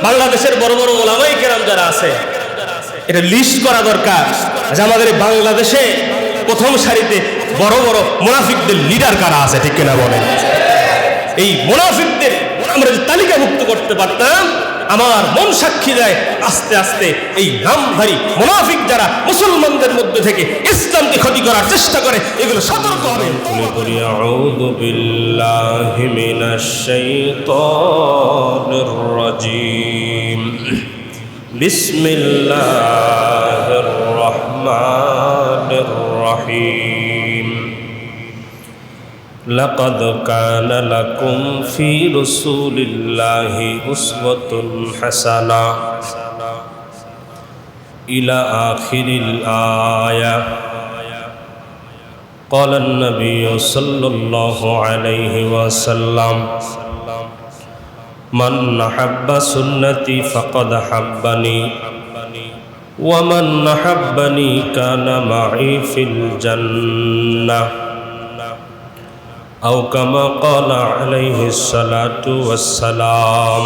বাংলাদেশের বড় বড় ওলামায়ে কেরাম যারা আছে এটা লিস্ট করা দরকার যে আমাদের বাংলাদেশে প্রথম সারিতে বড় বড় মুনাফিকদের লিডার কারা আছে, ঠিক কিনা বলেন? এই মুনাফিকদের আমরা যে তালিকাভুক্ত করতে পারতাম, আমার মন সাক্ষী দেয় আস্তে আস্তে এই নামধারী মুনাফিক যারা মুসলমানদের মধ্যে থেকে ইসলামকে ক্ষতি করার চেষ্টা করে এগুলো সতর্ক হবে। আউযু বিল্লাহি মিনাশ শাইতানির রাজীম। বিসমিল্লাহির রহমানির রহিম। لقد كان لكم في رسول الله أسوة حسنة إلى آخر الآية. قال النبي صلى الله عليه وسلم من أحب سنتي فقد أحبني ومن أحبني كان معي في الجنة أو كما قال عليه الصلاة والسلام.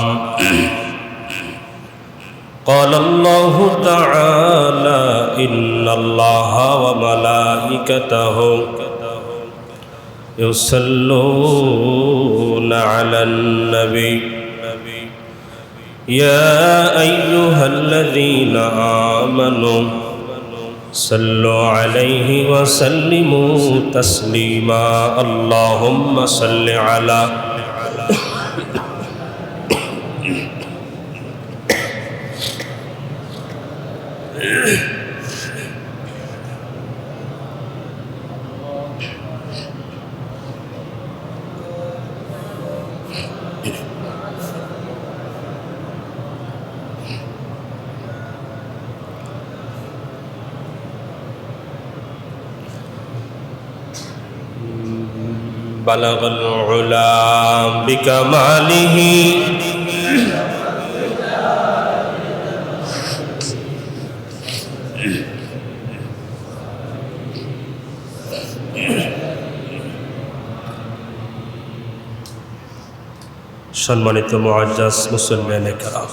قال الله تعالى إن الله وملائكته يصلون على النبي يا أيها الذين آمنوا صلوا عليه وسلموا تسليما. اللهم صل على بلغ العلا بكماله সম্মানিত মুআজ্জাজ মুসল্লিয়ানে কেরাম,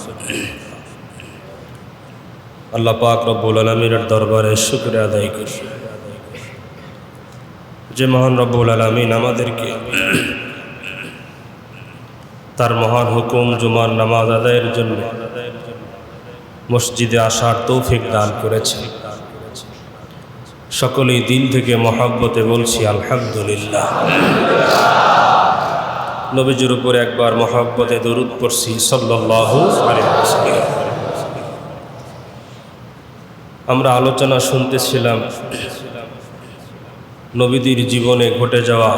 আল্লাহ পাক রব্বুল আলামিনের দরবারে শুকরিয়া আদায় করি যে মহান রব্বুল আলামিন আমাদেরকে তার মহান হুকুম জুমার নামাজ আদায়ের জন্য মসজিদে আসার তৌফিক দান করেছে। সকলেই দিল থেকে মহাব্বতে বলছি আলহামদুলিল্লাহ। নবীজির উপরে একবার মহাব্বতে দরুদ পড়ছি সাল্লাল্লাহু আলাইহি ওয়াসাল্লাম। আমরা আলোচনা শুনতেছিলাম নবীদের জীবনে ঘটে যাওয়া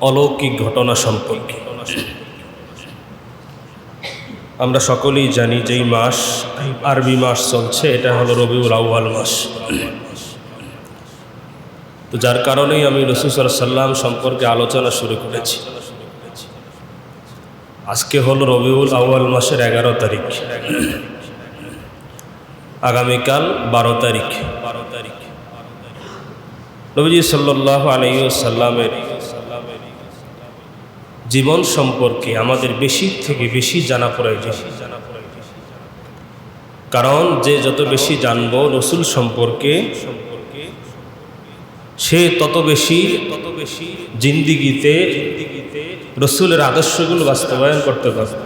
অলৌকিক ঘটনা সম্পর্কে। আমরা সকলেই জানি যে এই মাস আরবি মাস চলছে, এটা হলো রবিউল আউয়াল মাস। তো যার কারণেই আমি রাসূল সাল্লাল্লাহু আলাইহি ওয়াসাল্লাম সম্পর্কে আলোচনা শুরু করেছি। আজকে হলো রবিউল আউয়াল মাসের 11 তারিখ, আগামীকাল 12 তারিখ। নবীজি সাল্লাল্লাহু আলাইহি ওয়াসাল্লামের জীবন সম্পর্কে আমাদের বেশি থেকে বেশি জানা প্রয়োজন। কারণ যে যত বেশি জানবো রাসূল সম্পর্কে, সে তত বেশি জিন্দেগিতে রাসূলের আদর্শগুলো বাস্তবায়ন করতে পারবে।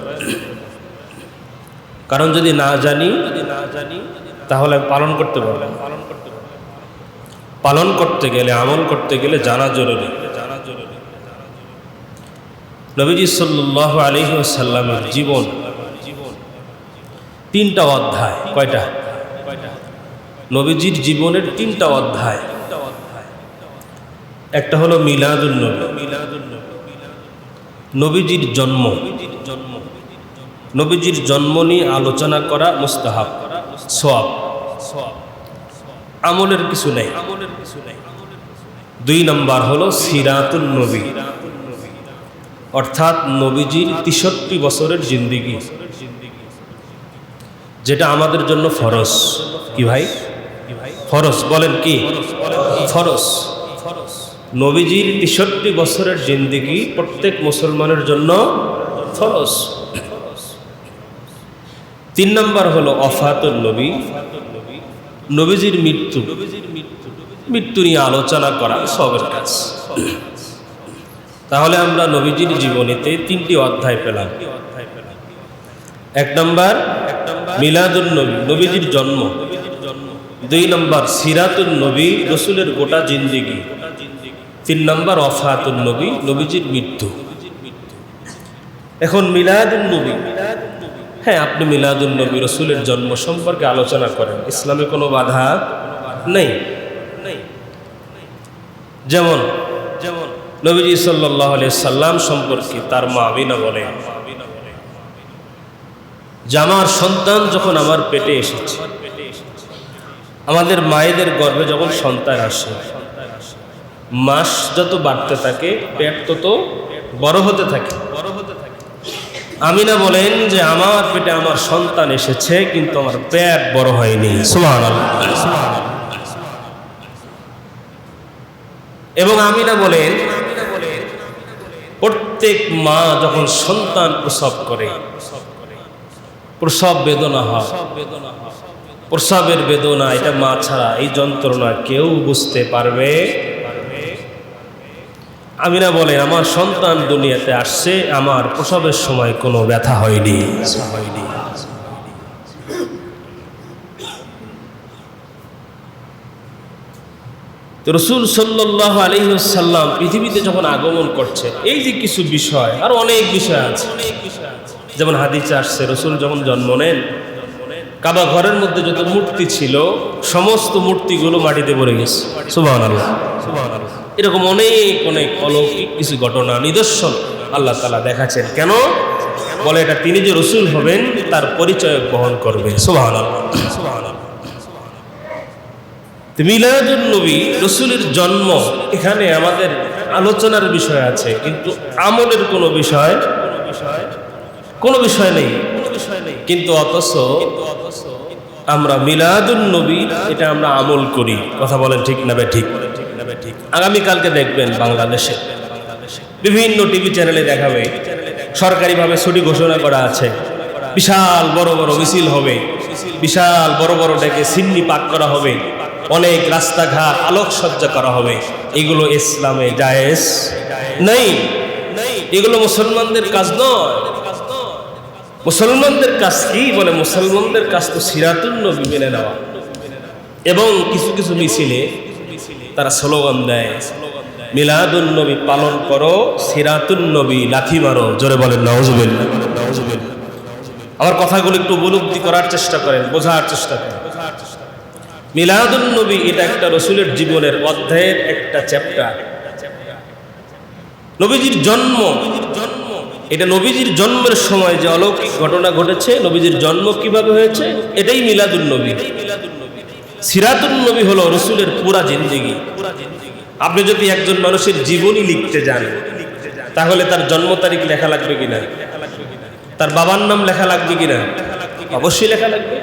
কারণ যদি না জানি তাহলে পালন করতে পারবো না। পালন করতে গেলে, আমল করতে গেলে জানা জরুরি। নবীজি সাল্লাল্লাহু আলাইহি ওয়াসাল্লামের জীবন 3টা অধ্যায়। কয়টা? নবীজির জীবনের 3টা অধ্যায়। একটা হলো মিলাদুন নবী, নবীজির জন্ম। নবীজির জন্ম নিয়ে আলোচনা করা মুস্তাহাব, সওয়াব, আমলের কিছু নেই। 2 নম্বর হলো সিরাতুন নবী, অর্থাৎ নবীজির 63 বছরের জিন্দেগি, যেটা আমাদের জন্য ফরজ। কি ভাই? ফরজ। বলেন কি ফরজ? নবীজির 63 বছরের জিন্দেগি প্রত্যেক মুসলমানের জন্য ফরজ। 3 নম্বর হলো ওফাতুন নবী, নবীজির মৃত্যু, মৃত্যু নিয়ে আলোচনা করা সবের কাজ। তাহলে আমরা নবীজির জীবনীতে 3টি অধ্যায় পেলাম। 1 নম্বর মিলাদুন নবী, নবীজির জন্ম। 2 নম্বর সিরাতুন নবী, রসুলের গোটা জিন্দেগি। 3 নম্বর ওফাতুন নবী, নবীজির মৃত্যু। এখন মিলাদুন নবী, হ্যাঁ আপনি মিলাদুন নবী রসুলের জন্ম সম্পর্কে আলোচনা করেন, ইসলামে কোনো বাধা নেই। যেমন নবীজি সাল্লাল্লাহু আলাইহি সাল্লাম সম্পর্কে তার মা আমিনা বলেন যে আমার সন্তান যখন আমার পেটে এসেছে, আমাদের মায়েদের গর্ভে যখন সন্তান আসে, মাস যত বাড়তে থাকে পেট তত বড় হতে থাকে। আমিনা বলেন যে আমার পেটে আমার সন্তান এসেছে কিন্তু আমার পেট বড় হয়নি। সুবহানাল্লাহ। এবং আমিনা বলেন প্রত্যেক মা যখন সন্তান প্রসব করে, প্রসব বেদনা হয়, প্রসবের বেদনা এটা মা ছাড়া এই যন্ত্রণা কেউ বুঝতে পারবে। আমিনা বলেন আমার সন্তান দুনিয়াতে আসছে, আমার প্রসবের সময় কোনো ব্যথা হয়নি। রাসূল সাল্লাল্লাহু আলাইহি ওয়াসাল্লাম পৃথিবীতে যখন আগমন করছে, এই যে কিছু বিষয়, আর অনেক বিষয় আছে, যেমন হাদিসে আসছে রাসূল যখন জন্ম নেন, কাবা ঘরের মধ্যে যত মূর্তি ছিল সমস্ত মূর্তিগুলো মাটিতে পড়ে গেছে। সুবহানাল্লাহ। এরকম অনেক অনেক অলৌকিক কিছু ঘটনা, নিদর্শন আল্লাহ তাআলা দেখাচ্ছেন। কেন বলে? এটা তিনি যে রাসূল হবেন তার পরিচয় বহন করবে। সুবহানাল্লাহ। মিলাদুন নবী, রসুলের জন্ম, এখানে আমাদের আলোচনার বিষয় আছে, কিন্তু আমলের কোনো বিষয় নেই। কিন্তু অথচ আমরা মিলাদুন নবী এটা আমরা আমল করি। কথা বলেন ঠিক না ঠিক? আগামীকালকে দেখবেন বাংলাদেশে বিভিন্ন টিভি চ্যানেলে দেখাবে, সরকারিভাবে ছুটি ঘোষণা করা আছে, বিশাল বড় বড় মিছিল হবে, বিশাল বড় বড় ডেকে সিন্নি পাক করা হবে, অনেক রাস্তাঘাট আলোকসজ্জা করা হবে। এগুলো ইসলামে জায়েজ নেই, এগুলো মুসলমানদের কাজ নয়। মুসলমানদের কাজ কি? বলে মুসলমানদের কাজ তো সিরাতুন নবী মেনে নেওয়া। এবং কিছু কিছু মিছিলে তারা স্লোগান দেয়, মিলাদুন নবী পালন করো, সিরাতুন নবী লাথি মারো। জোরে বলেন নাউজুবিল্লাহ। আমার কথাগুলো একটু উপলব্ধি করার চেষ্টা করেন, বোঝার চেষ্টা করেন। মিলাদুন নবী এটা একটা রসুলের জীবনের অধ্যায়ের একটা চ্যাপ্টার। নবীজির জন্ম, এটা নবীজির জন্মের সময় যে অলৌকিক ঘটনা ঘটেছে, নবীজির জন্ম কিভাবে হয়েছে, এটাই মিলাদুন নবী। সিরাতুন নবী হলো রসুলের পুরা জিন্দেগি। আপনি যদি একজন মানুষের জীবনী লিখতে যান, তাহলে তার জন্ম তারিখ লেখা লাগবে কিনা, তার বাবার নাম লেখা লাগবে কিনা? অবশ্যই লেখা লাগবে।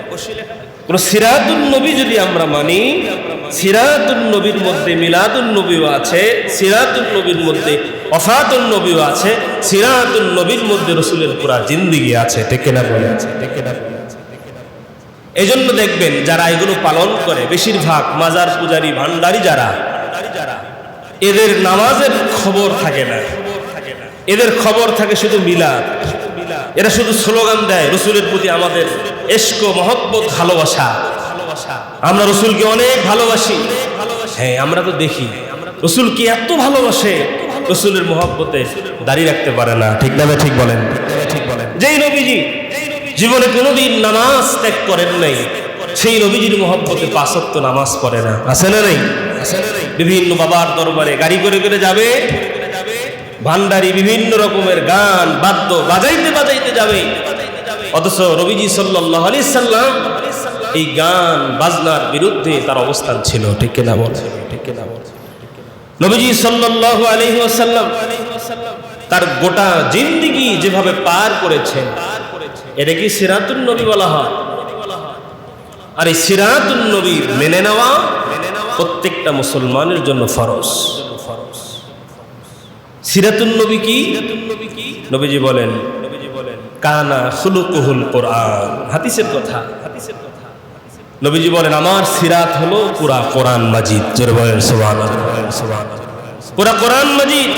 সিরাতুন নবী যদি আমরা মানি, সিরাতুন নবীর মধ্যে মিলাদুন নবীও আছে, সিরাতুন নবীর মধ্যে ওফাতুন নবীও আছে, সিরাতুন নবীর মধ্যে রসুলের পুরা জিন্দেগি আছে। ঠিক কিনা বলে? এই জন্য দেখবেন যারা এগুলো পালন করে, বেশিরভাগ মাজার পূজারী ভান্ডারী যারা, এদের নামাজের খবর থাকে না, এদের খবর থাকে শুধু মিলাদ। এরা শুধু স্লোগান দেয় রসুলের প্রতি আমাদের ইশক মহব্বত, ভালোবাসা, আমরা রসুলকে অনেক ভালোবাসি। হ্যাঁ, আমরা তো দেখি রসুল কি এত ভালোবাসে, রসুলের মহব্বতে দাঁড়িয়ে রাখতে পারে না। ঠিক না ঠিক বলেন? যেই নবীজি জীবনে কোনোদিন নামাজ ত্যাগ করেন নাই, সেই নবীজির মহব্বতে 5 ওয়াক্ত নামাজ পড়ে না। আছে না নেই? বিভিন্ন বাবার দরবারে গাড়ি করে করে যাবে, ভান্ডারি বিভিন্ন রকমের গান বাদ্য বাজাইতে বাজাইতে যাবে, অথচ নবীজি সাল্লাল্লাহু আলাইহি সাল্লাম এই গান বাজনার বিরুদ্ধে তার অবস্থান ছিল। ঠিক কিনা বলেন? নবীজি সাল্লাল্লাহু আলাইহি ওয়াসাল্লাম তার গোটা জিন্দেগি যেভাবে পার করেছেন, এটা কি সিরাতুন নবী বলা হয়? আর এই সিরাতুন নবী মেনে নেওয়া প্রত্যেকটা মুসলমানের জন্য ফরজ। সিরাতুন নবী কি? নবীজি বলেন কানা খুলুকুহুল কোরআন, হাদিসের কথা। নবীজি বলেন আমার সিরাত হলো পুরা কোরআন মাজিদ। জোরে বলেন সুবহানাল্লাহ। পুরা কোরআন মাজিদ।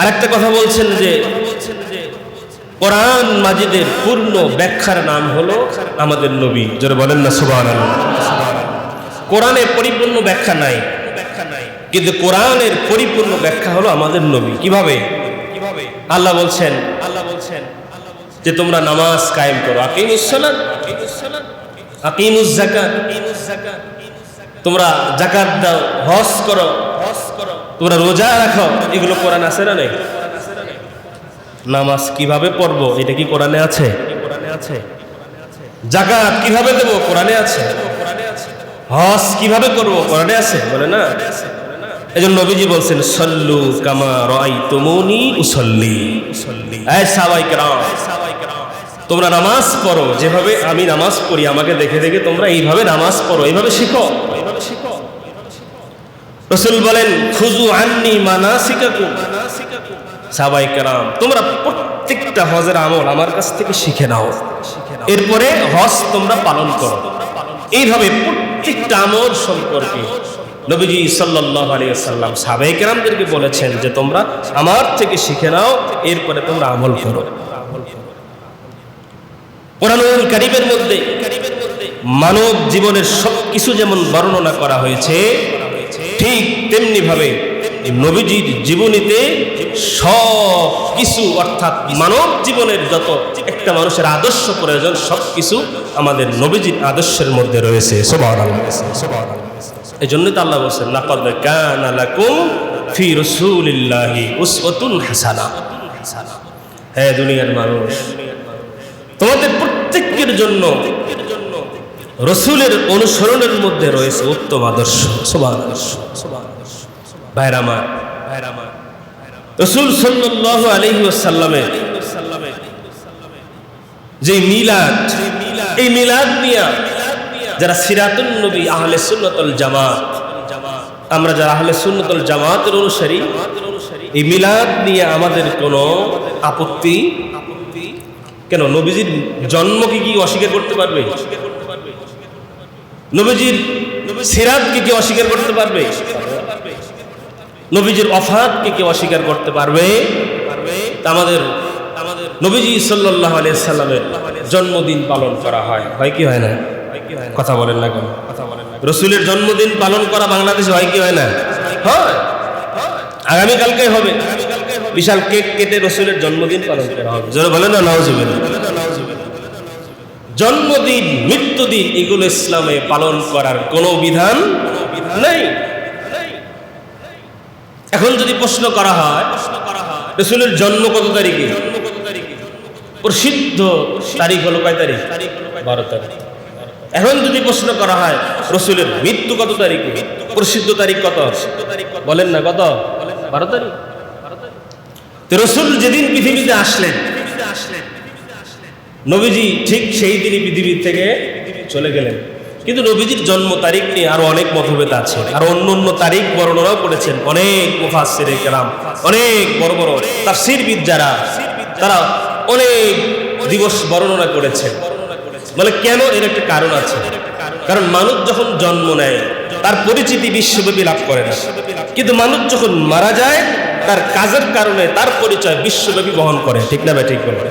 আরেকটা কথা বলছেন যে কোরআন মাজিদের পূর্ণ ব্যাখ্যার নাম হলো আমাদের নবী। জোরে বলেন না সুবহানাল্লাহ। কোরআনে পরিপূর্ণ ব্যাখ্যা নাই, কিন্তু কোরআনের পরিপূর্ণ ব্যাখ্যা হলো আমাদের নবী। কিভাবে? আল্লাহ বলছেন যে তোমরা নামাজ কায়েম করো, আকিমুস সালাত, আকিমুজ যাকাত, তোমরা যাকাত দাও, হজ করো, তোমরা রোজা রাখো। এগুলো কোরআন আছে না নেই? নামাজ কিভাবে পড়বো এটা কি কোরআনে আছে? যাকাত কিভাবে দেব কোরআনে আছে। হজ কিভাবে করবো কোরআনে আছে, বলে না? এজন্য নবীজি বলছেন সল্লু কামা রাআইতুমুনি উসাল্লি। এই সাহাবায়ে কেরাম, তোমরা নামাজ পড়ো যেভাবে আমি নামাজ পড়ি, আমাকে দেখে দেখে তোমরা এইভাবে নামাজ পড়ো, এইভাবে শিখো। রাসূল বলেন খুযু আন্নী মানাসিকাকুম। সাহাবায়ে কেরাম, তোমরা প্রত্যেকটা হজের আমল আমার কাছ থেকে শিখে নাও, এরপরে হজ তোমরা পালন করো। এইভাবে প্রত্যেকটা আমল সম্পর্কে নবীজি সাল্লাল্লাহু আলাইহি ওয়াসাল্লাম সাহাবায়ে কেরামদেরকে বলেছেন যে তোমরা আমার থেকে শিখে নাও, এরপরে তোমরা আমল করো। কোরআনুল কারীমের মধ্যে মানব জীবনের সবকিছু যেমন বর্ণনা করা হয়েছে, ঠিক তেমনি ভাবে নবীজির জীবনীতে সব কিছু, অর্থাৎ মানব জীবনের যত একটা মানুষের আদর্শ প্রয়োজন সবকিছু আমাদের নবীজির আদর্শের মধ্যে রয়েছে। সুবহানাল্লাহ। এই জন্যই তো আল্লাহ বলছেন লাকাদ কানা লাকুম ফি রাসূলিল্লাহি উসওয়াতুন হাসানাহ। হে দুনিয়ার মানুষ, তোমাদের প্রত্যেকের জন্য রাসূলের অনুসরণের মধ্যে রয়েছে উত্তম আদর্শ। সুবহানাল্লাহ। ভাইরা আমার, রাসূল সাল্লাল্লাহু আলাইহি ওয়াসাল্লামের যে মিলাদ, এই মিলাদ নিয়ে যারা সিরাতুন নবী আহলে সুন্নাত ওয়াল জামাত, আমরা যারা আহলে সুন্নাত ওয়াল জামাতের অনুসারী, এই মিলাদ নিয়ে আমাদের কোনো আপত্তি কেন? নবীজির জন্মকে কি অস্বীকার করতে পারবে? নবীজির সিরাতকে কি অস্বীকার করতে পারবে? নবীজির ওফাতকে কি অস্বীকার করতে পারবে? আমাদের নবীজি সাল্লাল্লাহু আলাইহি সাল্লামের জন্মদিন পালন করা হয়, হয় কি হয় না? কথা বলেন না কেন? রাসূলের জন্মদিন পালন করা বাংলাদেশে হয় কি হয় না? হয়। আগামীকালকে হবে, বিশাল কেক কেটে রাসূলের জন্মদিন পালন করা হবে। যারা বলেন না নাউজুবিল্লাহ। জন্মদিন, মৃত্যুদিন এগুলো ইসলামে পালন করার কোনো বিধান নেই। এখন যদি প্রশ্ন করা হয় রাসূলের জন্ম কত তারিখে, প্রসিদ্ধ তারিখ হলো কয় তারিখ? 12 তারিখ। এখন যদি প্রশ্ন করা হয় রাসূলের মৃত্যু কত তারিখে, প্রসিদ্ধ তারিখ কত? বলেন না কত? 12 তারিখ। তো রাসূল যেদিন পৃথিবীতে আসলেন, নবীজি ঠিক সেই দিনই পৃথিবী থেকে চলে গেলেন। কিন্তু নবীজির জন্ম তারিখ নিয়ে আরো অনেক মতভেদ আছে, আর অন্য অন্য তারিখ বর্ণনাও করেছেন অনেক মুফাসসিরে কেরাম, অনেক বড় বড় তাফসীরবিদ যারা, তারা অনেক দিবস বর্ণনা করেছেন। মানে কেন? এর একটা কারণ আছে। কারণ মানুষ যখন জন্ম নেয় তার পরিচিতি বিশ্বব্যাপী লাভ করে না, কিন্তু মানুষ যখন মারা যায় তার কাজের কারণে তার পরিচয় বিশ্বব্যাপী বহন করে। ঠিক না ভাই? ঠিক বলেন।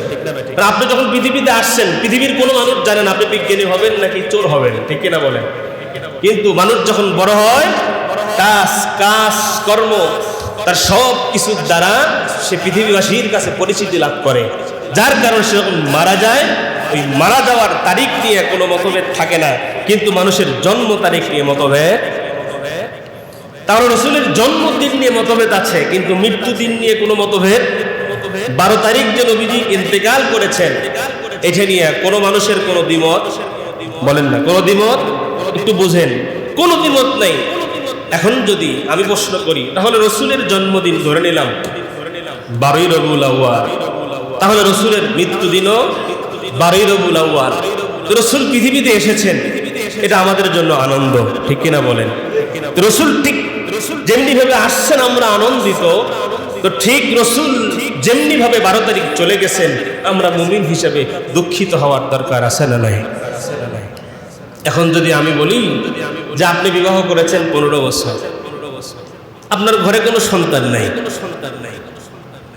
আপনি যখন পৃথিবীতে আসছেন, পৃথিবীর কোনো মানুষ জানেন আপনি বিজ্ঞানী হবেন নাকি চোর হবেন, ঠিক কিনা বলেন? কিন্তু মানুষ যখন বড় হয়, কাজ কর্ম তার সব কিছুর দ্বারা সে পৃথিবীবাসীর কাছে পরিচিতি লাভ করে, যার কারণে সে যখন মারা যায়, ওই মারা যাওয়ার তারিখ নিয়ে কোনো মতভেদ থাকে না, কিন্তু মানুষের জন্ম তারিখ নিয়ে মতভেদ। তাহলে রাসূলের জন্মদিন নিয়ে মতভেদ আছে, কিন্তু মৃত্যুদিন নিয়ে কোনো মতভেদ। 12 তারিখ যে নবীজি ইন্তেকাল করেছেন, এটা নিয়ে কোনো মানুষের কোনো দ্বিমত, বলেন না কোনো দ্বিমত, একটু বুঝেন, কোনো দ্বিমত নেই। এখন যদি আমি প্রশ্ন করি, তাহলে রাসূলের জন্মদিন ধরে নিলাম 12ই রবিউল আউয়াল, তাহলে রাসূলের মৃত্যুদিনও 12ই রবিউল আউয়াল। রাসূল পৃথিবীতে এসেছেন, এটা আমাদের জন্য আনন্দ, ঠিক কিনা বলেন? রাসূল ঠিক যেমনি ভাবে আসছেন আমরা আনন্দিত, তো ঠিক রাসূল যেমনি ভাবে 12 তারিখ চলে গেছেন, আমরা মুমিন হিসেবে দুঃখিত হওয়ার দরকার আছে না নাই? এখন যদি আমি বলি যে আপনি বিবাহ করেছেন 15 বছর, আপনার ঘরে কোনো সন্তান নাই,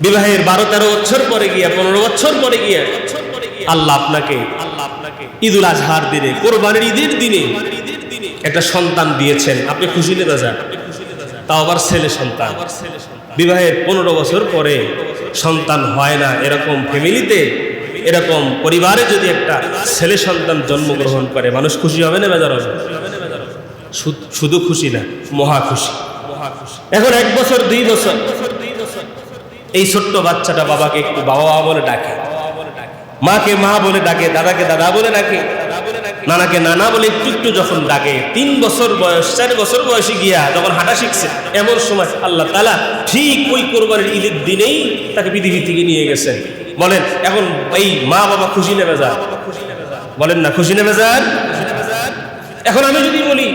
বিবাহের 12-13 বছর পরে গিয়া 15 বছর পরে গিয়া আল্লাহ আপনাকে ঈদুল আজহার দিনে, কোরবানির ঈদের দিনে একটা সন্তান দিয়েছেন, আপনি খুশি নেতা যান, তাও আবার ছেলে সন্তান। বিবাহের 15 বছর পরে সন্তান হয় না, এরকম ফ্যামিলিতে, এরকম পরিবারে যদি একটা ছেলে সন্তান জন্মগ্রহণ করে, মানুষ খুশি হবে না বেজার হবে? শুধু খুশি না, মহা খুশি। এখন 1 বছর 2 বছর এই ছোট্ট বাচ্চাটা বাবাকে একটু বাবা বাবা বলে ডাকে, মাকে মা বলে ডাকে, দাদাকে দাদা বলে ডাকে, নানাকে নানা বলে একটু একটু যখন ডাকে, 3 বছর বয়স 4 বছর বয়সে গিয়া যখন হাঁটা শিখছে, এমন সময় আল্লাহ তাআলা ঠিক ওই কোরবানির ঈদের দিনেই তাকে পৃথিবী থেকে নিয়ে গেছেন। বলেন এখন এই মা বাবা খুশি নেবে যান? বলেন না, খুশি নেবে যান? এখন আমি যদি বলি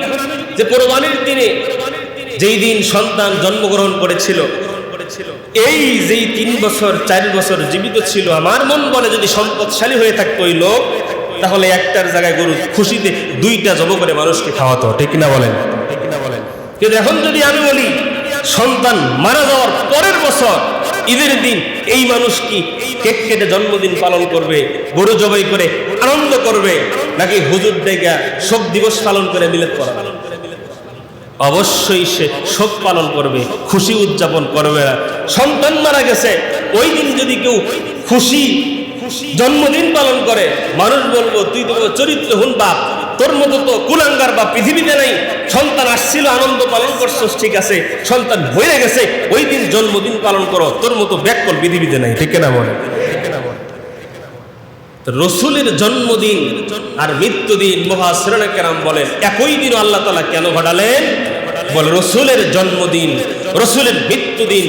যে কোরবানির দিনে যেই দিন সন্তান জন্মগ্রহণ করেছিল, এই যেই 3 বছর 4 বছর জীবিত ছিল, আমার মন বলে যদি সম্পদশালী হয়ে থাকতো ওই লোক, তাহলে একটার জায়গায় গরু খুশিতে 2টা জব করে মানুষকে খাওয়াতো, ঠিক না বলেন? কিন্তু এখন যদি আমি বলি সন্তান মারা যাওয়ার পরের বছর ঈদের দিন এই মানুষ কি কেক কেটে জন্মদিন পালন করবে, গরু জবাই করে আনন্দ করবে, নাকি হুজুর ডেকে শোক দিবস পালন করে মিলাদ করাবে? অবশ্যই সে শোক পালন করবে, খুশি উদযাপন করবে না। সন্তান মারা গেছে, ওই দিন যদি কেউ খুশি জন্মদিন পালন করে, মানুষ বলবো তুই তো চরিত্রহীন বাপ, তোর মতো তো কুলাঙ্গার বাপ পৃথিবীতে নাই। সন্তান আসছিল, আনন্দ পালন করছস, ঠিক আছে, সন্তান হয়ে গেছে, ওই দিন জন্মদিন পালন করো, তোর মতো ব্যাককল পৃথিবীতে নাই, ঠিক না বলে? রসুলের জন্মদিন আর মৃত্যুদিন মুফাসসিরিনে কেরাম বলেন একই দিন আল্লাহ তাআলা কেন ঘটালেন? বলে রসুলের জন্মদিন, রসুলের মৃত্যুদিন,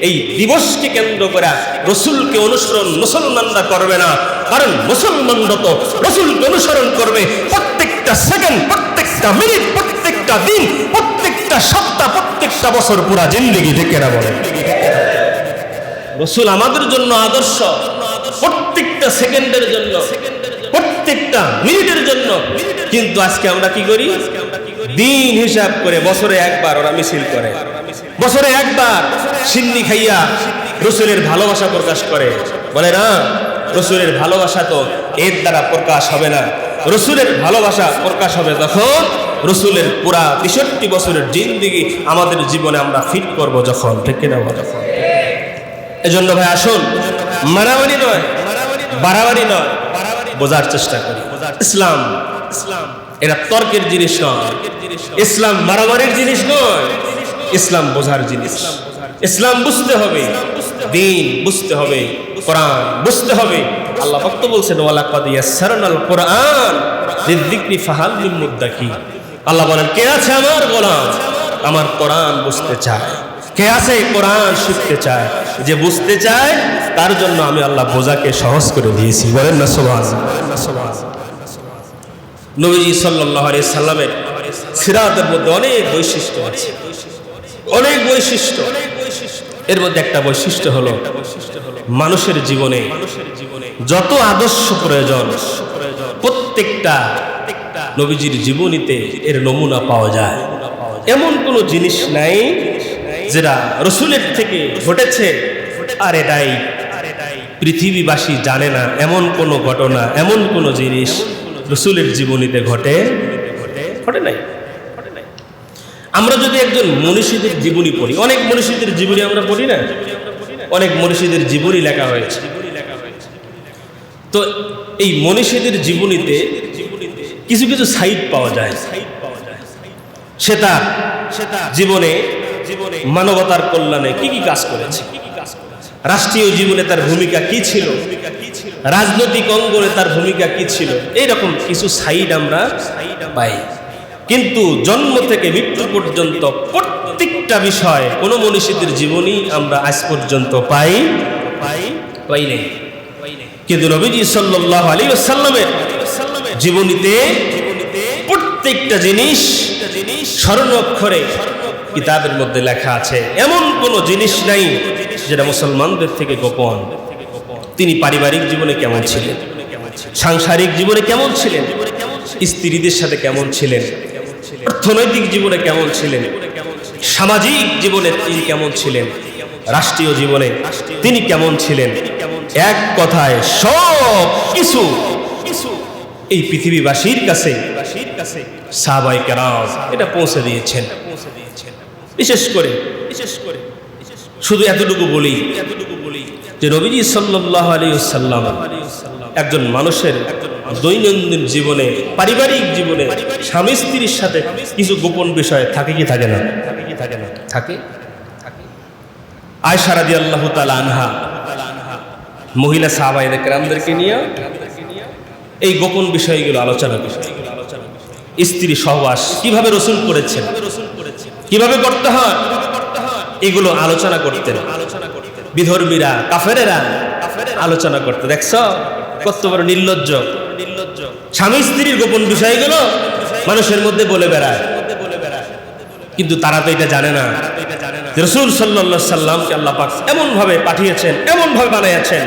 এই দিবসকে কেন্দ্র করে রসুলকে অনুসরণ মুসলমানরা করবে না, কারণ মুসলমানরা তো রসুলকে অনুসরণ করবে প্রত্যেকটা সেকেন্ড, প্রত্যেকটা মিনিট, প্রত্যেকটা দিন, প্রত্যেকটা সপ্তাহ, প্রত্যেকটা বছর, পুরা জিন্দেগি, ঠিক না বলেন? রসুল আমাদের জন্য আদর্শ, প্রত্যেকটা সেকেন্ডের জন্য, প্রত্যেকটা মিনিটের জন্য। কিন্তু আজকে আমরা কি করি? দিন হিসাব করে বছরে একবার ওরা মিছিল করে, বছরে একবার সিন্নি খাইয়া রসুলের ভালোবাসা প্রকাশ করে। বলে না, রসুলের ভালোবাসা তো এর দ্বারা প্রকাশ হবে না, রসুলের ভালোবাসা প্রকাশ হবে তখন রসুলের পুরা 63 বছরের জিন্দেগি আমাদের জীবনে আমরা ফিট করব যখন, ঠিক না? এজন্য ভাই আসুন, মারামারি নয়, বাড়াবাড়ি নয়, বোঝার চেষ্টা করি। ইসলাম এটা তর্কের জিনিস নয়, ইসলাম মারামারির জিনিস নয়, ইসলাম বোঝার জিনিস। ইসলাম বুঝতে হবে, দ্বীন বুঝতে হবে, কোরআন বুঝতে হবে। আল্লাহ পাক তো বলছেন ওয়ালাকাদ ইয়াসসারনাল কোরআন লিযিকরি ফাহাল মিন মুদ্দাকির। আল্লাহ বলেন কে আছে আমার গোলাম, আমার কোরআন বুঝতে চায়, কে আছে কোরআন শিখতে চায়, যে বুঝতে চায় তার জন্য আমি আল্লাহ বোঝাকে সহজ করে দিয়েছি। বলেন না সুবহানাল্লাহ। নবীজি সাল্লাল্লাহু আলাইহি সাল্লামের সিরাতের মধ্যে অনেক বৈশিষ্ট্য আছে, অনেক বৈশিষ্ট্য। এর মধ্যে একটা বৈশিষ্ট্য হলো মানুষের জীবনে যত আদর্শ প্রয়োজন প্রত্যেকটা নবীজির জীবনীতে এর নমুনা পাওয়া যায়। এমন কোনো জিনিস নাই যেটা রসুলের থেকে ঘটেছে আর এটাই পৃথিবীবাসী জানে না, এমন কোনো ঘটনা, এমন কোনো জিনিস রসুলের জীবনীতে ঘটে নাই। আমরা যদি একজন মনীষীদের জীবনী পড়ি, অনেক মনীষীদের জীবনী আমরা পড়ি না, অনেক মনীষীদের জীবনী লেখা হয়েছে। তো এই মনীষীদের জীবনীতে কিছু কিছু সাইড পাওয়া যায়, সেটা জীবনে মানবতার কল্যাণে কি কি কাজ করেছে, রাষ্ট্রীয় জীবনে তার ভূমিকা কি ছিল, রাজনৈতিক অঙ্গনে তার ভূমিকা কি ছিল, এইরকম কিছু সাইড আমরা পাই। কিন্তু জন্ম থেকে মৃত্যু পর্যন্ত প্রত্যেকটা বিষয় কোন মনীষীদের জীবনী আমরা আজ পর্যন্ত পাই নাই। কিন্তু নবীজি সাল্লাল্লাহু আলাইহি ওয়াসাল্লামের জীবনীতে প্রত্যেকটা জিনিস স্বর্ণ অক্ষরে কিতাবের মধ্যে লেখা আছে। এমন কোন জিনিস নাই যেটা মুসলমানদের থেকে গোপন। তিনি পারিবারিক জীবনে কেমন ছিলেন, সাংসারিক জীবনে কেমন ছিলেন, স্ত্রীদের সাথে কেমন ছিলেন, অর্থনৈতিক জীবনে কেমন ছিলেন, সামাজিক জীবনে তিনি কেমন ছিলেন, রাষ্ট্রীয় জীবনে তিনি কেমন ছিলেন, এক কথায় সব কিছু এই পৃথিবীবাসীর কাছে সাহাবায়ে কেরাম এটা পৌঁছে দিয়েছেন। বিশেষ করে শুধু এতটুকু বলি যে নবীজি সাল্লাল্লাহু আলাইহি ওয়াসাল্লাম একজন মানুষের দৈনন্দিন জীবনে, পারিবারিক জীবনে স্বামী স্ত্রীর সাথে কিছু গোপন বিষয় থাকে কি থাকে না? থাকে। আয়েশা রাদিয়াল্লাহু তাআলা আনহা মহিলা সাহাবায়ে কেরামদেরকে নিয়ে এই গোপন বিষয়গুলো আলোচনা করতেন। স্ত্রী সহবাস কিভাবে রাসূল করেছেন, কিভাবে করতে হয়, এগুলো আলোচনা করতেন। বিধর্মীরা, কাফেরেরা আলোচনা করতে, দেখছ কত বড় নির্লজ্জ। স্বামী স্ত্রীর গোপন বিষয়গুলো মানুষের মধ্যে বলে বেড়ায়, কিন্তু তারা তো এটা জানে না রাসূল সাল্লাল্লাহু আলাইহি সাল্লামকে আল্লাহ পাক এমন ভাবে পাঠিয়েছেন, এমন ভাবে বানিয়েছেন।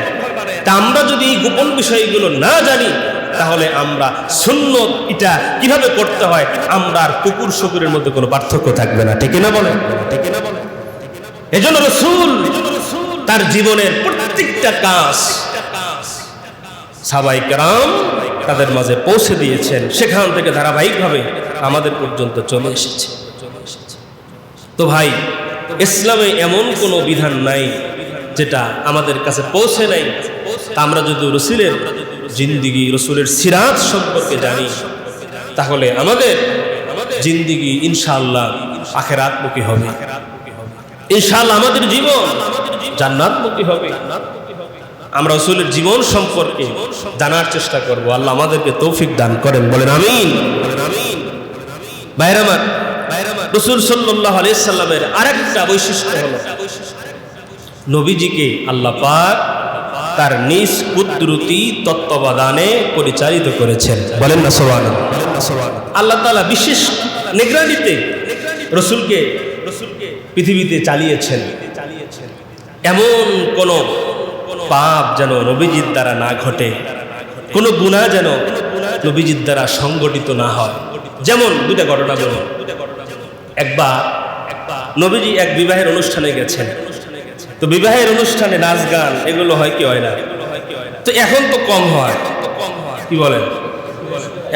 তা আমরা যদি এই গোপন বিষয়গুলো না জানি, তাহলে আমরা সুন্নত এটা কিভাবে করতে হয়, আমরা আর কুকুর শুকুরের মধ্যে কোনো পার্থক্য থাকবে না। ঠিক না বলেন? এজন্য রাসূল তার জীবনের প্রত্যেকটা কাজ সাহাবায়ে কেরাম তাদের মাঝে পৌঁছে দিয়েছেন, সেখান থেকে ধারাবাহিকভাবে আমাদের পর্যন্ত চলে এসেছে। তো ভাই, ইসলামে এমন কোনো বিধান নাই যেটা আমাদের কাছে পৌঁছে নাই। তা আমরা যদি রাসূলের জিন্দিগি, রাসূলের সিরাত সম্পর্কে জানি, তাহলে আমাদের জিন্দিগি ইনশাআল্লাহ আখিরাতমুখী হবে, ইনশাআল্লাহ আমাদের জীবন জান্নাতমুখী হবে। আমরা রাসূলের জীবন সম্পর্কে জানার চেষ্টা করব। আল্লাহ আমাদেরকে তৌফিক দান করেন, বলেন আমিন। ভাইরা আমার, রাসূল সাল্লাল্লাহু আলাইহি সাল্লামের আরেকটা বৈশিষ্ট্য হলো নবীজিকে আল্লাহ পাক তার নিজ কুদরতি তত্ত্বাবধানে পরিচালিত করেছেন, বলেন না সুবহানাল্লাহ। আল্লাহ তাআলা বিশেষ নিগরানিতে রাসূলকে পৃথিবীতে চালিয়েছেন। এমন কোন পাপ যেন নবীজির দ্বারা না ঘটে, কোন গুনাহ যেন নবীজির দ্বারা সংগঠিত না হয়। যেমন দুটা ঘটনা বলুন। একবার নবীজি এক বিবাহের অনুষ্ঠানে গেছেন। তো বিবাহের অনুষ্ঠানে নাচ গান এগুলো হয় কি হয় না? তো এখন তো কম হয়, কি বলেন?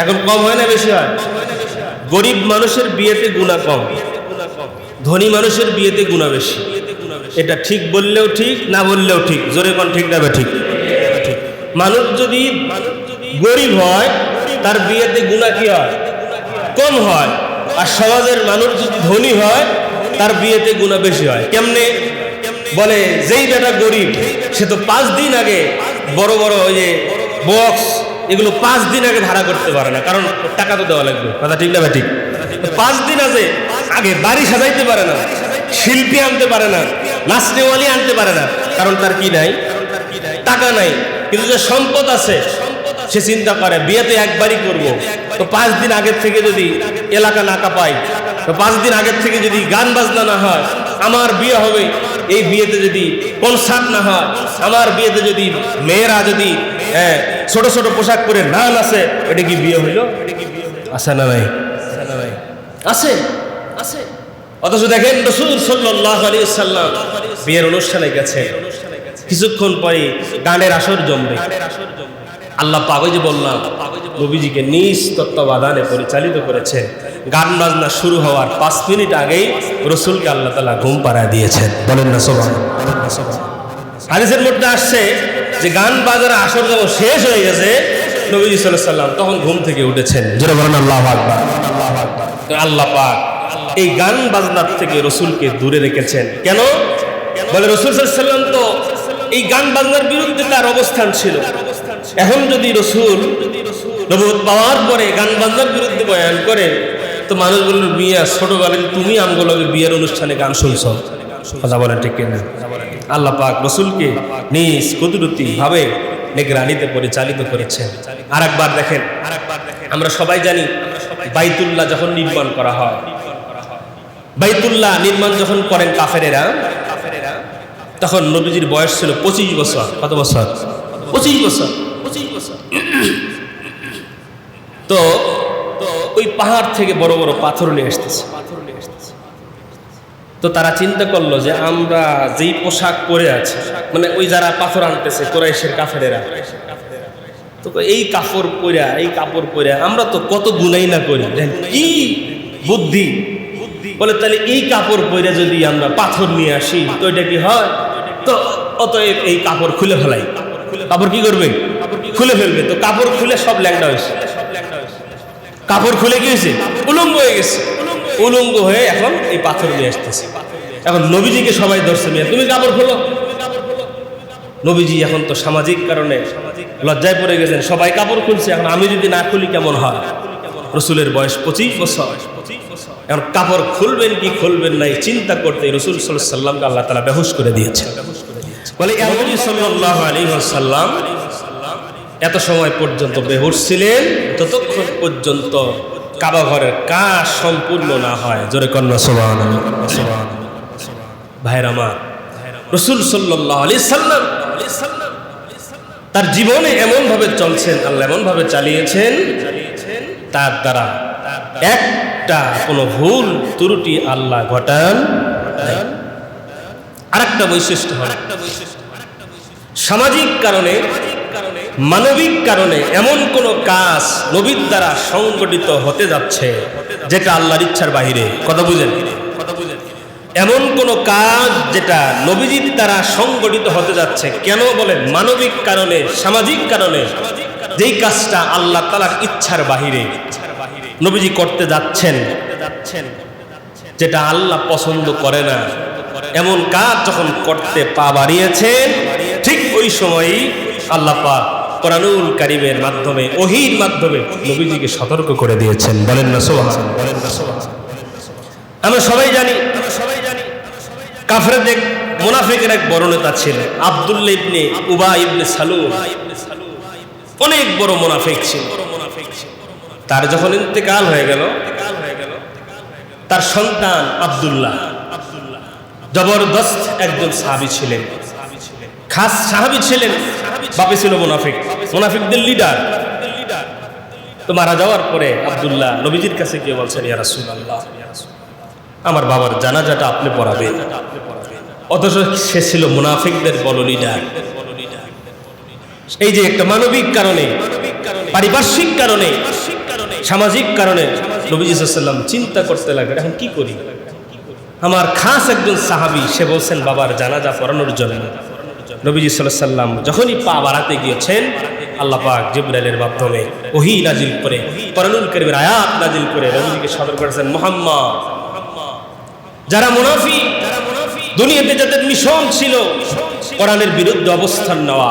এখন কম হয় না বেশি হয়? গরিব মানুষের বিয়েতে গুনাহ কম, ধনী মানুষের বিয়েতে গুনাহ বেশি। এটা ঠিক বললেও ঠিক, না বললেও ঠিক। জোরে কোন ঠিক না ঠিক? মানুষ যদি গরিব হয় তার বিয়েতে গুনাহ কি হয়? কম হয়। আর সমাজের মানুষ যদি ধনী হয় তার বিয়েতে গুনাহ বেশি হয়। কেমনে? বলে যেই বেটা গরিব সে তো 5 দিন আগে বড় বড় ওই যে বক্স এগুলো 5 দিন আগে ভাড়া করতে পারে না, কারণ টাকা তো দেওয়া লাগবে। কথা ঠিক না ঠিক? 5 দিন আগে বাড়ি সাজাইতে পারে না, শিল্পী আনতে পারে না, নাচনেওয়ালি আনতে পারে না, কারণ তার কি নাই? টাকা নাই। কিন্তু যে সম্পদ আছে সে চিন্তা করে বিয়েতে একবারই করব। তো 5 দিন আগের থেকে যদি এলাকা না কাঁপাই, তো 5 দিন আগের থেকে যদি গান বাজনা না হয়, আমার বিয়ে হবে। এই বিয়েতে যদি কনসার্ট না হয়, আমার বিয়েতে যদি মেয়েরা যদি ছোট ছোট পোশাক পরে না নাচে, এটা কি বিয়ে হইল? আছে না নাই? আছে। অথচ দেখেন রাসূল সাল্লাল্লাহু আলাইহি ওয়াসাল্লাম বিয়ের অনুষ্ঠানে গেছে, কিছুক্ষণ পরে গানের আসর জমবে। আল্লাহ পাক যে বললাম নবীজিকে নিজ তত্ত্বাবধানে পরিচালিত করেছেন। গান বাজনা শুরু হওয়ার 5 মিনিট আগেই রাসূলকে আল্লাহ তাআলা ঘুম পাড়ায় দিয়েছেন, বলেন না সুবহানাল্লাহ। হাদিসের মধ্যে আসছে যে গান বাজার আসর যখন শেষ হয়ে গেছে, নবীজি সাল্লাল্লাহু আলাইহি ওয়াসাল্লাম তখন ঘুম থেকে উঠেছেন। জোরে বলেন আল্লাহু আকবার। আল্লাহ পাক এই গান বাজনার থেকে রাসূলকে দূরে রেখেছেন। কেন? বলে রাসূল সাল্লাল্লাহু আলাইহি ওয়াসাল্লাম তো এই গান বাজনার বিরুদ্ধে তার অবস্থান ছিল। এখন যদি রাসূল নবুয়ত পাওয়ার পরে গান বাজনার বিরুদ্ধে বয়ান করে, তো মানুষ বলল মিয়া ছোটবেলায় তুমি আমগুলো বিয়ের অনুষ্ঠানে গান শুনছ। কথা বলেন ঠিক কিনা? আল্লাহ পাক রাসূলকে নিজ কুদরতি ভাবে নিগরানিতে পরিচালিত করেছেন। আরেকবার দেখেন, আমরা সবাই জানি বাইতুল্লাহ যখন নির্মাণ করা হয়, বাইতুল্লাহ নির্মাণ যখন করেন কাফেরেরা, তখন নবীজির বয়স ছিল 25 বছর। কত বছর? 25 বছর। তো ওই পাহাড় থেকে বড় বড় পাথর নিয়ে আসতেছে। তো তারা চিন্তা করলো যে আমরা যেই পোশাক পরে আছি, মানে ওই যারা পাথর আনতেছে কুরাইশের কাফেরেরা, তো এই কাপড় পরে আমরা তো কত গুনাই না করি, কি বুদ্ধি। বলে তাহলে এই কাপড় পরে যদি আমরা পাথর নিয়ে আসি তো এটা কি হয়? তো অতএব এই কাপড় খুলে ফেলাই। কাপড় কি করবে? খুলে ফেলবে। তো কাপড় খুলে সব ল্যাংড়া হয়েছে। কাপড় খুলে কি হয়েছে? উলঙ্গ হয়ে গেছে। উলঙ্গ হয়ে এখন এই পাথর নিয়ে আসতেছে। এখন নবীজিকে সবাই ধরছে, মিয়া তুমি কাপড় খোলো। নবীজি এখন তো সামাজিক কারণে লজ্জায় পড়ে গেছেন, সবাই কাপড় খুলছে, এখন আমি যদি না খুলি কেমন হয়? রসুলের বয়স 25 বছর। এখন কাপড় খুলবেন কি খুলবেন নাই চিন্তা করতে রসুল সাল্লাল্লাহু আলাইহি ওয়াসাল্লামকে আল্লাহ তাআলা বেহুশ করে দিয়েছেন। বলে নবী সাল্লাল্লাহু আলাইহি ওয়াসাল্লাম এত সময় পর্যন্ত বেহুশ ছিলেন ততক্ষণ পর্যন্ত কাবা ঘরের কাজ সম্পূর্ণ না হয়। জোরে কন্যা সুবহানাল্লাহ। ভাইরা আমার, রসুল সাল্লাল্লাহু আলাইহি ওয়াসাল্লাম তার জীবনে এমন ভাবে চলছেন, আল্লাহ এমন ভাবে চালিয়েছেন, তার দ্বারা একটা কোনো ভুল ত্রুটি আল্লাহ ঘটান। আরেকটা বৈশিষ্ট্য হয় সামাজিক কারণে, মানবিক কারণে এমন কোন কাজ নবীর দ্বারা সংগঠিত হতে যাচ্ছে যেটা আল্লাহর ইচ্ছার বাহিরে। কথা বুঝেন? এমন কোন কাজ যেটা নবীজির দ্বারা সংগঠিত হতে যাচ্ছে, কেন বলেন? মানবিক কারণে, সামাজিক কারণে যেই কাজটা আল্লাহ তাআলার ইচ্ছার বাহিরে নবীজি করতে যাচ্ছেন, যেটা আল্লাহ পছন্দ করে না, এমন কাজ যখন করতে পা বাড়িয়েছেন, ঠিক ওই সময়ই আল্লাহ পাক কোরআনুল কারীমের মাধ্যমে, ওহীর মাধ্যমে নবীজিকে সতর্ক করে দিয়েছেন। বলেন না সুবহানাল্লাহ। বলেন না সুবহানাল্লাহ। আমরা সবাই জানি কাফেরদের, মুনাফিকের এক বড় নেতা ছিলেন আব্দুল্লাহ ইবনে উবাই ইবনে সালুল। অনেক বড় মুনাফিক ছিল। তার যখন ইন্তেকাল হয়ে গেল, তার সন্তান আব্দুল্লাহ জবরদস্ত একজন সাহাবী ছিলেন, খাস সাহাবী ছিলেন। বাপে ছিল মুনাফিক, মুনাফিকদের লিডার। তো মারা যাওয়ার পরে আব্দুল্লাহ নবীজির কাছে গিয়ে বলছেন, ইয়া রাসূলুল্লাহ, আমার বাবার জানাজাটা আপনি পড়াবেন। অথচ সে ছিল মুনাফিকদের বড় লিডার। এই যে একটা মানবিক কারণে, পারিপার্শ্বিক কারণে, সামাজিক কারণে নবীজি সাল্লাল্লাহু আলাইহি ওয়াসাল্লাম চিন্তা করতে লাগলেন, এখন কি করি? আমার খাস একজন সাহাবী, সে বলছেন বাবার জানাজা পড়ানোর জন্য। নবীজি সাল্লাল্লাহু আলাইহি ওয়াসাল্লাম যখনই পা বাড়াতে গিয়েছেন, আল্লাহ পাক জিবরাইলের মাধ্যমে ওহী নাজিল করে, কোরআনুল কারীমের আয়াত নাজিল করে নবীজিকে সতর্ক করেছেন, মুহাম্মদ, যারা মুনাফিক, দুনিয়াতে যাদের মিশন ছিল কোরআনের বিরুদ্ধে অবস্থান নেওয়া,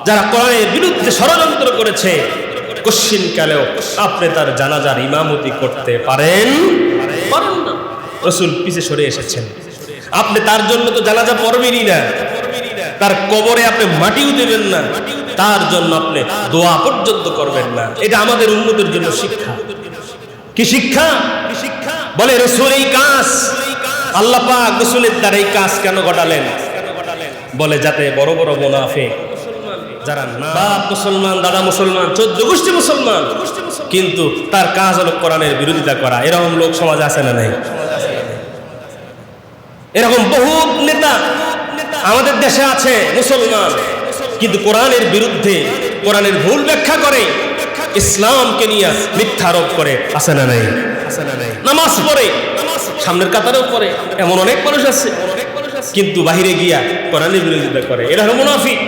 যারা কোরআনের বিরুদ্ধে ষড়যন্ত্র করেছে, কশ্চিনকালেও আপনি তার জানাজার ইমামতি করতে পারেন না। রাসূল পিছে সরে এসেছেন। আপনি তার জন্য তো জানাজা পড়বেনই না, তার কবরে আপনি মাটিও দেবেন না, তার জন্য আপনি দোয়া পর্যন্ত করবেন না। এটা আমাদের উম্মতের জন্য শিক্ষা। কি শিক্ষা? বলে রাসূল এই কাজ, আল্লাহ পাক রাসূলের দ্বারা এই কাজ কেন ঘটালেন? বলে যাতে বড় বড় মুনাফিক, যারা বাপ মুসলমান, দাদা মুসলমান, 14 গোষ্ঠী মুসলমান, কিন্তু তার কাজ হলো কোরআনের বিরোধিতা করা, এরকম লোক সমাজে আছে না নাই? এরকম বহু নেতা আমাদের দেশে আছে মুসলমান, কিন্তু কোরআনের বিরুদ্ধে, কোরআনের ভুল ব্যাখ্যা করে, ইসলামকে নিয়ে মিথ্যা আরোপ করে, আছে না নাই? নামাজ পড়ে, সামনের কাতারেও পড়ে, এমন অনেক মানুষ আছে, কিন্তু বাহিরে গিয়া কোরআনের বিরোধিতা করে। এরা হলো মুনাফিক।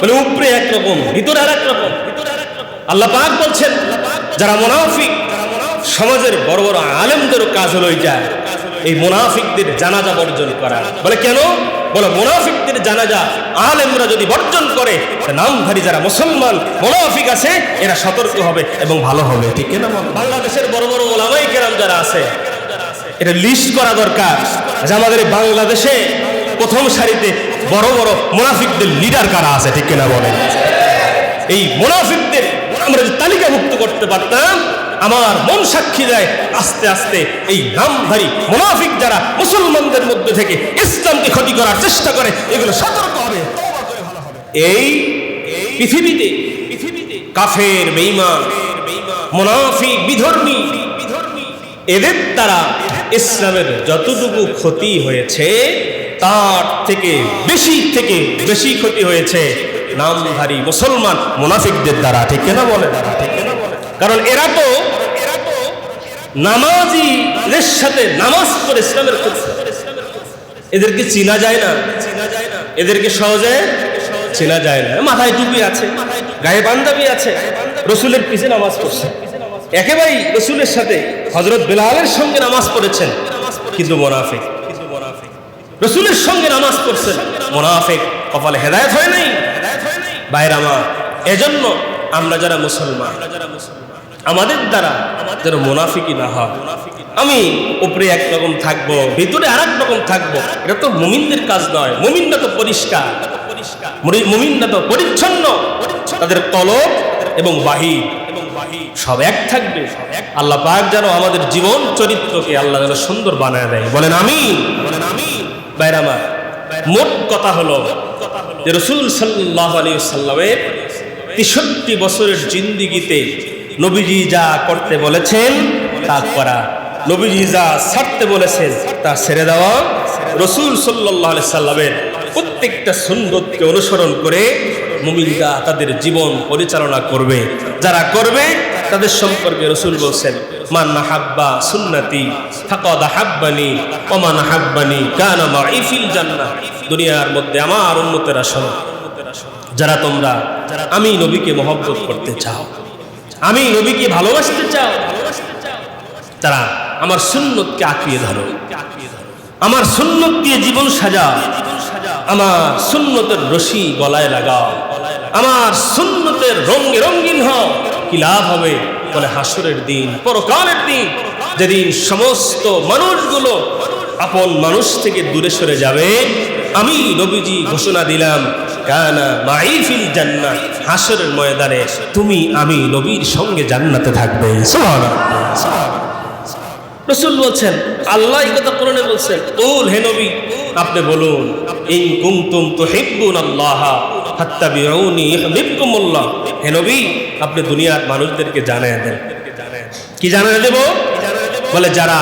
মানে উপরে একরকম, ভিতরে আর একরকম। আল্লাহ পাক বলছেন, যারা মুনাফিক, সমাজের বড় বড় আলেমদেরও কাজ হলো এটা, এই মুনাফিকদের জানাজা বর্জন করা। বলে কেন? বলে মুনাফিকদের জানাজা আলেমরা যদি বর্জন করে, নামধারী যারা মুসলমান মুনাফিক আছে এরা সতর্ক হবে এবং ভালো হবে। ঠিক না? বাংলাদেশের বড় বড় ওলামায়ে কেরাম যারা আছে, এটা লিস্ট করা দরকার যে আমাদের বাংলাদেশে প্রথম সারিতে বড় বড় মুনাফিকদের লিডার কারা আছে। ঠিক কিনা বলেন? এই মুনাফিকদের আমরা যদি তালিকাভুক্ত করতে পারতাম, আমার মন সাক্ষী দেয় আস্তে আস্তে এই নামধারী মুনাফিক যারা মুসলমানদের মধ্যে থেকে ইসলামকে ক্ষতি করার চেষ্টা করে এগুলো সতর্ক হবে। এই পৃথিবীতে কাফের বেঈমান মুনাফিক বিধর্মী এদের দ্বারা ইসলামের যতটুকু ক্ষতি হয়েছে তার থেকে বেশি ক্ষতি হয়েছে নামধারী মুসলমান মুনাফিকদের দ্বারা, ঠিক না বলে? কারণ এরা তো নামাজীদের সাথে নামাজ পড়ে ইসলামের ক্ষতি। এদেরকে চিনা যায় না, এদেরকে সহজে চেনা যায় না। মাথায় টুপি আছে, গায়ে পাঞ্জাবি আছে, রসুলের পিছে নামাজ পড়ছে, একেবারে রসুলের সাথে হযরত বেলালের সঙ্গে নামাজ পড়েছেন, কিন্তু মুনাফিক। রসুলের সঙ্গে নামাজ পড়ছেন, মুনাফিক, কপালে হেদায়েত হয় নাই। ভাইরা আমার, এজন্য আমরা যারা মুসলমান আমাদের দ্বারা যেন মুনাফিকি না হয়। আমি উপরে একরকম থাকবো, ভিতরে আর এক রকম থাকবো, এটা তো মুমিনদের কাজ নয়। মুমিনরা তো পরিষ্কার, মুমিনরা তো পরিচ্ছন্ন, তাদের কলব এবং বাহির সব এক থাকবে। আল্লাহ পাক যেন আমাদের জীবন চরিত্রকে আল্লাহ যেন সুন্দর বানায় দেয়, বলেন আমিন। ভাইরা আমার, মোট কথা হলো যে রাসূল সাল্লাল্লাহু আলাইহি ওয়াসাল্লামের ৬৩ বছরের জিন্দেগিতে নবীজি যা করতে বলেছেন তা করা, নবীজি যা ছাড়তে বলেছেন তা ছেড়ে দেওয়া, রাসূল সাল্লাল্লাহু আলাইহি সাল্লামের প্রত্যেকটা সুন্নতকে অনুসরণ করে মুমিনরা তাদের জীবন পরিচালনা করবে। যারা করবে তাদের সম্পর্কে রাসূল বলেন, মান আহাব্বা সুন্নতি ফাকাদ আহাব্বানি ওয়া মান আহাব্বানি কানা মাই ফিল জান্নাহ। দুনিয়ার মধ্যে আমার উম্মতেরা শোনো, যারা তোমরা আমি নবীকে মহব্বত করতে চাও, আমি নবীকে ভালোবাসতে চাও, তারা আমার সুন্নতকে আঁকড়িয়ে ধরো, আমার সুন্নত দিয়ে জীবন সাজাও, আমার সুন্নতের রশি গলায় লাগাও, আমার সুন্নতের রঙে রঙিন হও। কি লাভ হবে? বলে হাসরের দিন, পরকালের দিন, যেদিন সমস্ত মানুষগুলো আপন মানুষ থেকে দূরে সরে যাবে, আমি নবীজি ঘোষণা দিলাম কানা মাই ফিল জান্নাহ। হাসরের ময়দানে তুমি আমি নবীর সঙ্গে জান্নাতে থাকবে। সুবহানাল্লাহ। রাসূল বলছেন, আল্লাহ এই কথা কোরআনে বলছেন, কুল, হে নবী আপনি বলুন, ইন কুনতুম তুহিব্বুনাল্লাহ ফাত্তাবিউনি ইউহিব্বুকুমুল্লাহ। হে নবী আপনি দুনিয়ার মানুষদেরকে জানিয়ে দেন। কি জানিয়ে দেব? বলে যারা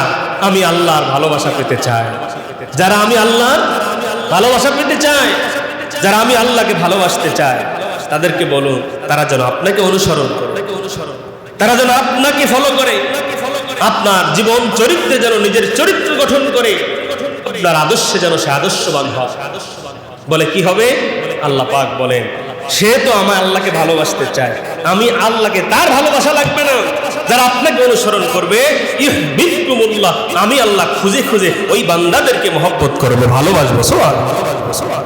আমি আল্লাহর ভালোবাসা পেতে চায়, যারা আমি আল্লাহর ভালোবাসা পেতে চায়, যারা আমি আল্লাহকে ভালোবাসতে চায়, তাদেরকে বলুন তারা যেন আপনাকে অনুসরণ করে, তারা যেন আপনাকে ফলো করে, আপনার জীবন চরিত্রে যেন নিজের চরিত্র গঠন করে, আপনার আদর্শে যেন সে আদর্শবান হয়। বলে কি হবে? আল্লাহ পাক বলেন, সে তো আমার আল্লাহকে ভালোবাসতে চায়, আমি আল্লাহকে, তার ভালোবাসা লাগবে না। যারা আপনাকে অনুসরণ করবে ইউহিব্বুকুমুল্লাহ, আমি আল্লাহ খুঁজে খুঁজে ওই বান্দাদেরকে মহব্বত করবে, ভালোবাসবো। সুবহানাল্লাহ।